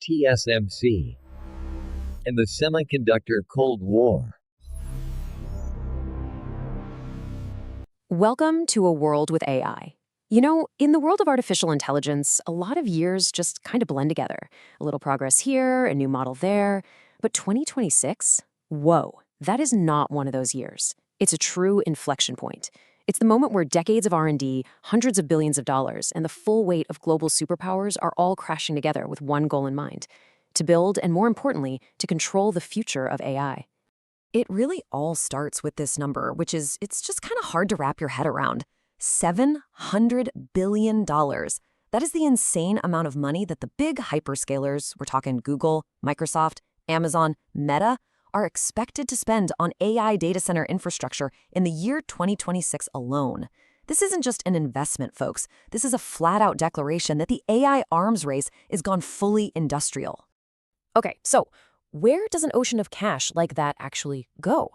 TSMC, and the Semiconductor Cold War. Welcome to a world with AI. You know, in the world of artificial intelligence, a lot of years just kind of blend together. A little progress here, a new model there. But 2026? Whoa, that is not one of those years. It's a true inflection point. It's the moment where decades of R&D, hundreds of billions of dollars, and the full weight of global superpowers are all crashing together with one goal in mind: to build and, more importantly, to control the future of AI. It really all starts with this number, which is, it's just kind of hard to wrap your head around. $700 billion. That is the insane amount of money that the big hyperscalers, we're talking Google, Microsoft, Amazon, Meta, are expected to spend on AI data center infrastructure in the year 2026 alone. This isn't just an investment, folks. This is a flat-out declaration that the AI arms race is gone fully industrial. Okay, so where does an ocean of cash like that actually go?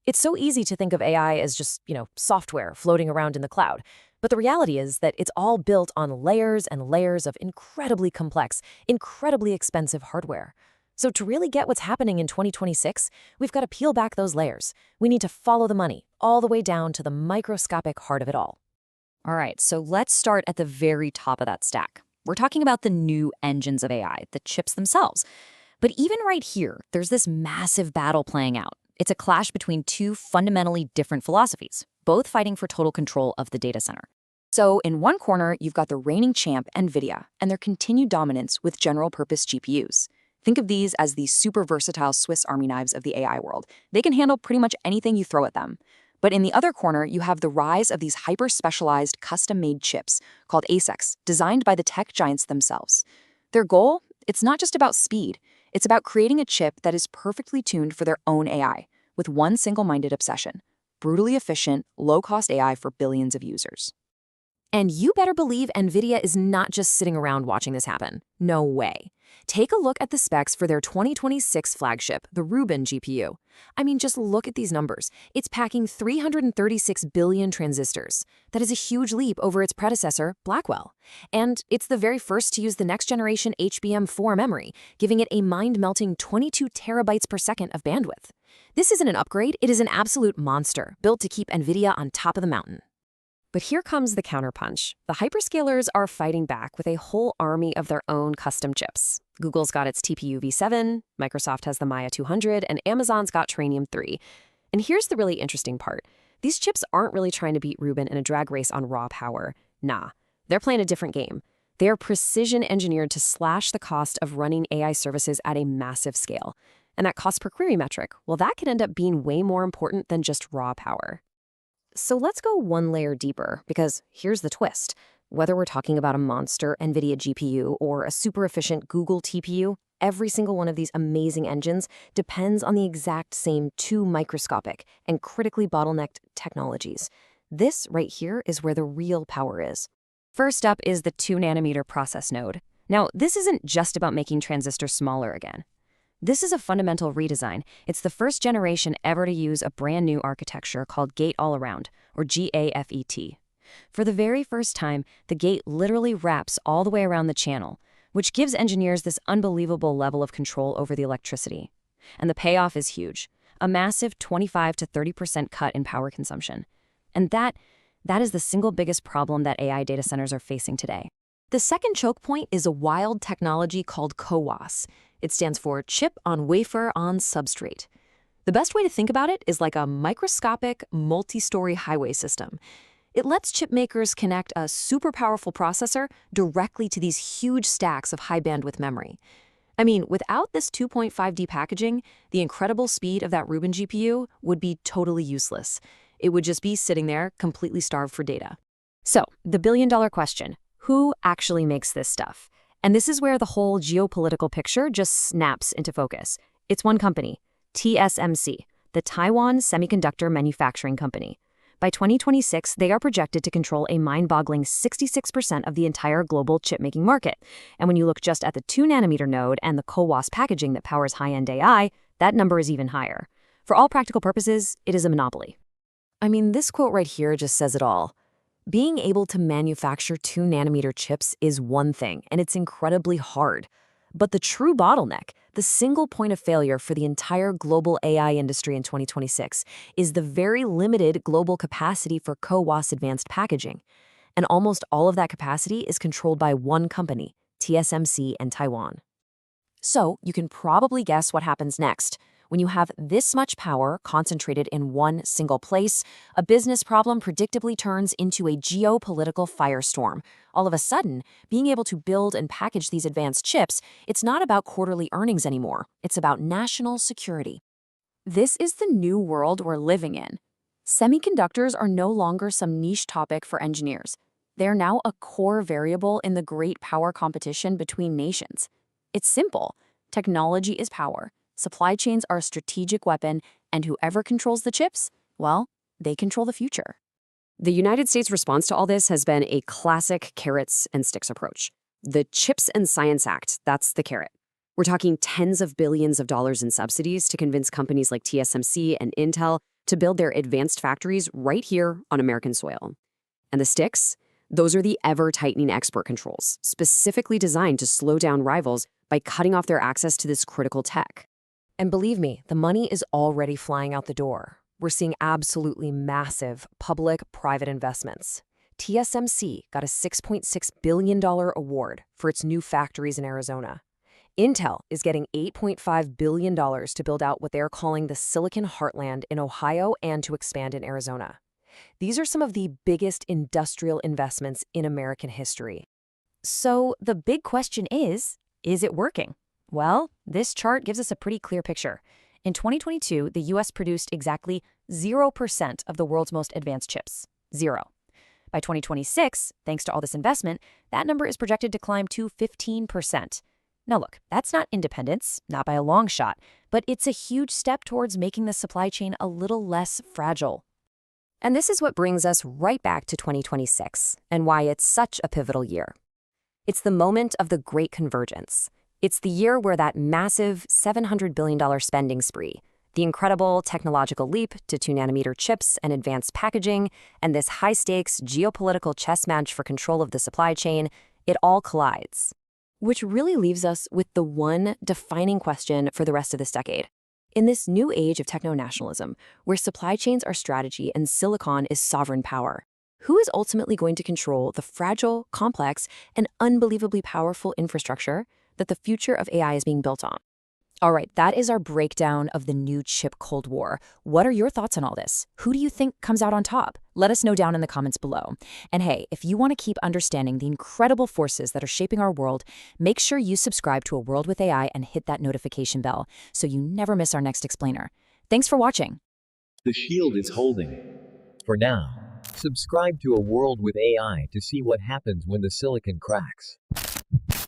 It's so easy to think of AI as just, software floating around in the cloud. But the reality is that it's all built on layers and layers of incredibly complex, incredibly expensive hardware. So to really get what's happening in 2026, we've got to peel back those layers. We need to follow the money all the way down to the microscopic heart of it all. All right, so let's start at the very top of that stack. We're talking about the new engines of AI, the chips themselves. But even right here, there's this massive battle playing out. It's a clash between two fundamentally different philosophies, both fighting for total control of the data center. So in one corner, you've got the reigning champ, Nvidia, and their continued dominance with general-purpose GPUs. Think of these as the super versatile Swiss Army knives of the AI world. They can handle pretty much anything you throw at them. But in the other corner, you have the rise of these hyper-specialized custom-made chips called ASICs, designed by the tech giants themselves. Their goal? It's not just about speed. It's about creating a chip that is perfectly tuned for their own AI, with one single-minded obsession: brutally efficient, low-cost AI for billions of users. And you better believe Nvidia is not just sitting around watching this happen. No way. Take a look at the specs for their 2026 flagship, the Rubin GPU. I mean, just look at these numbers. It's packing 336 billion transistors. That is a huge leap over its predecessor, Blackwell. And it's the very first to use the next-generation HBM4 memory, giving it a mind-melting 22 terabytes per second of bandwidth. This isn't an upgrade, it is an absolute monster, built to keep Nvidia on top of the mountain. But here comes the counterpunch. The hyperscalers are fighting back with a whole army of their own custom chips. Google's got its TPU v7, Microsoft has the Maya 200, and Amazon's got Trainium 3. And here's the really interesting part. These chips aren't really trying to beat Rubin in a drag race on raw power. Nah, they're playing a different game. They are precision engineered to slash the cost of running AI services at a massive scale. And that cost per query metric, well, that could end up being way more important than just raw power. So let's go one layer deeper, because here's the twist. Whether we're talking about a monster Nvidia GPU or a super efficient Google TPU, every single one of these amazing engines depends on the exact same two microscopic and critically bottlenecked technologies. This right here is where the real power is. First up is the 2-nanometer process node. Now, this isn't just about making transistors smaller again. This is a fundamental redesign. It's the first generation ever to use a brand new architecture called Gate-All-Around, or GAFET. For the very first time, the gate literally wraps all the way around the channel, which gives engineers this unbelievable level of control over the electricity. And the payoff is huge, a massive 25 to 30% cut in power consumption. And that is the single biggest problem that AI data centers are facing today. The second choke point is a wild technology called CoWoS. It stands for Chip on Wafer on Substrate. The best way to think about it is like a microscopic, multi-story highway system. It lets chip makers connect a super powerful processor directly to these huge stacks of high-bandwidth memory. I mean, without this 2.5D packaging, the incredible speed of that Rubin GPU would be totally useless. It would just be sitting there, completely starved for data. So, the billion-dollar question: who actually makes this stuff? And this is where the whole geopolitical picture just snaps into focus. It's one company, TSMC, the Taiwan Semiconductor Manufacturing Company. By 2026, they are projected to control a mind-boggling 66% of the entire global chip-making market. And when you look just at the 2-nanometer node and the CoWoS packaging that powers high-end AI, that number is even higher. For all practical purposes, it is a monopoly. I mean, this quote right here just says it all. Being able to manufacture 2-nanometer chips is one thing, and it's incredibly hard. But the true bottleneck, the single point of failure for the entire global AI industry in 2026, is the very limited global capacity for CoWoS advanced packaging. And almost all of that capacity is controlled by one company, TSMC in Taiwan. So you can probably guess what happens next. When you have this much power concentrated in one single place, a business problem predictably turns into a geopolitical firestorm. All of a sudden, being able to build and package these advanced chips, it's not about quarterly earnings anymore. It's about national security. This is the new world we're living in. Semiconductors are no longer some niche topic for engineers. They're now a core variable in the great power competition between nations. It's simple. Technology is power. Supply chains are a strategic weapon, and whoever controls the chips, well, they control the future. The United States' response to all this has been a classic carrots and sticks approach. The CHIPS and Science Act, that's the carrot. We're talking tens of billions of dollars in subsidies to convince companies like TSMC and Intel to build their advanced factories right here on American soil. And the sticks? Those are the ever-tightening export controls, specifically designed to slow down rivals by cutting off their access to this critical tech. And believe me, the money is already flying out the door. We're seeing absolutely massive public-private investments. TSMC got a $6.6 billion award for its new factories in Arizona. Intel is getting $8.5 billion to build out what they're calling the Silicon Heartland in Ohio and to expand in Arizona. These are some of the biggest industrial investments in American history. So the big question is it working? Well, this chart gives us a pretty clear picture. In 2022, the U.S. produced exactly 0% of the world's most advanced chips. 0. By 2026, thanks to all this investment, that number is projected to climb to 15%. Now look, that's not independence, not by a long shot, but it's a huge step towards making the supply chain a little less fragile. And this is what brings us right back to 2026 and why it's such a pivotal year. It's the moment of the Great Convergence. It's the year where that massive $700 billion spending spree, the incredible technological leap to 2-nanometer chips and advanced packaging, and this high-stakes geopolitical chess match for control of the supply chain, it all collides. Which really leaves us with the one defining question for the rest of this decade. In this new age of techno-nationalism, where supply chains are strategy and silicon is sovereign power, who is ultimately going to control the fragile, complex, and unbelievably powerful infrastructure that the future of AI is being built on? All right, that is our breakdown of the new chip Cold War. What are your thoughts on all this? Who do you think comes out on top? Let us know down in the comments below. And hey, if you want to keep understanding the incredible forces that are shaping our world, make sure you subscribe to A World with AI and hit that notification bell so you never miss our next explainer. Thanks for watching. The shield is holding. For now, subscribe to A World with AI to see what happens when the silicon cracks.